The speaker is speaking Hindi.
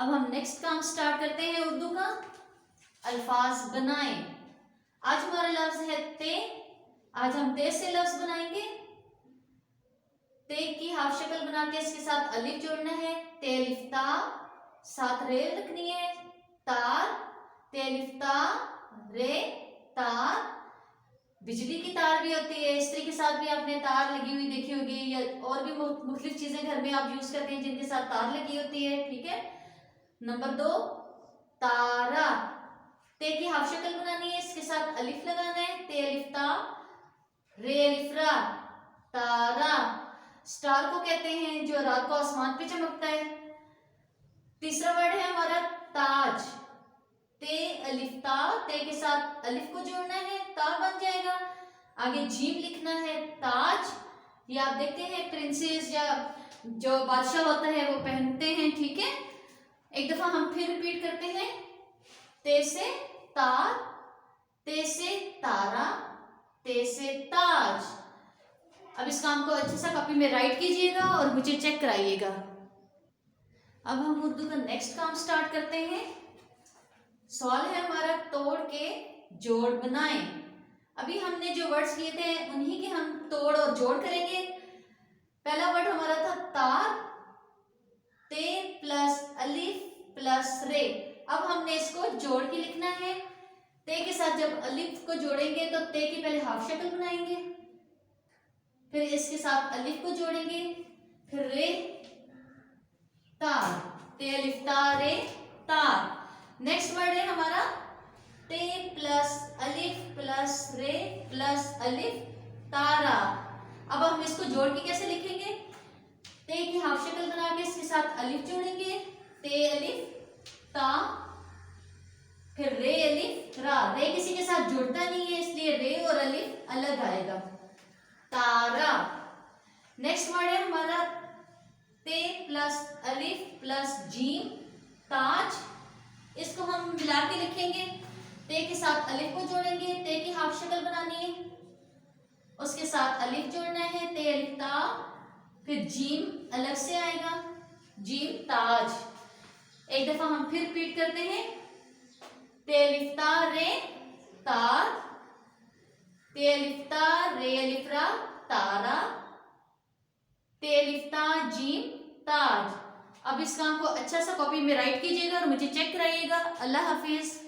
अब हम नेक्स्ट काम स्टार्ट करते हैं उर्दू का। अल्फाज बनाएं। आज हमारा लफ्ज है ते। आज हम ते से लफ्ज बनाएंगे। ते की हाफ शक्ल बना के इसके साथ अलिफ जोड़ना है। ते अलिफ ता, साथ रे रखनी है। तार, ते अलिफ ता रे तार। बिजली की तार भी होती है, इस्त्री के साथ भी आपने तार लगी हुई देखी होगी, या और भी मुख्तलिफ चीजें घर में आप यूज करते हैं जिनके साथ तार लगी होती है। ठीक है। नंबर 2 तारा। ते की हाफ शक्ल बनानी है, इसके साथ अलिफ लगाना है। ते अलिफ ता रे अलिफ रा तारा। स्टार को कहते हैं जो रात को आसमान पे चमकता है। तीसरा वर्ड है हमारा ताज। ते अलिफ ता, ते के साथ अलिफ को जोड़ना है, ता बन जाएगा। आगे जीम लिखना है, ताज। ये आप देखते हैं प्रिंसेस या जो बादशाह होता है वो पहनते हैं। ठीक है। एक दफा हम फिर रिपीट करते हैं। ते से तार, ते से तारा, ते से ताज। अब इस काम को अच्छे से कॉपी में राइट कीजिएगा और मुझे चेक कराइएगा। अब हम उर्दू का नेक्स्ट काम स्टार्ट करते हैं। सवाल है हमारा तोड़ के जोड़ बनाएं। अभी हमने जो वर्ड्स लिए थे उन्हीं के हम तोड़ और जोड़ करेंगे। पहला वर्ड हमारा था तार। ते प्लस अलिफ प्लस रे। अब हमने इसको जोड़ के लिखना है। ते के साथ जब अलिफ को जोड़ेंगे तो ते की पहले हाफ शक्ल बनाएंगे, फिर इसके साथ अलिफ को जोड़ेंगे, फिर रे तार। ते अलिफ तार रे तार। नेक्स्ट वर्ड है हमारा ते प्लस अलिफ प्लस रे प्लस अलिफ तारा। अब हम इसको जोड़ के कैसे लिखेंगे? ते की हाफ शक्ल बना के इसके साथ अलिफ जोड़ेंगे। ते अलिफ ता, फिर रे अलिफ रा। रे किसी के साथ जुड़ता नहीं है इसलिए रे और अलिफ अलग आएगा। तारा। नेक्स्ट वर्ड है हमारा ते प्लस अलिफ प्लस जीम ताज। इसको हम मिला के लिखेंगे। ते के साथ अलिफ को जोड़ेंगे, ते की हाफ शक्ल बनानी है, उसके साथ अलिफ जोड़ना है। ते अलिफ ता, फिर जीम अलग से आएगा, जीम ताज। एक दफा हम फिर रिपीट करते हैं। ते अलिफ ता रे तार, ते अलिफ ता रे अलिफ रा तारा, ते अलिफ ता जीम ताज। अब इस काम को अच्छा सा कॉपी में राइट कीजिएगा और मुझे चेक कराइएगा। अल्लाह हाफिज।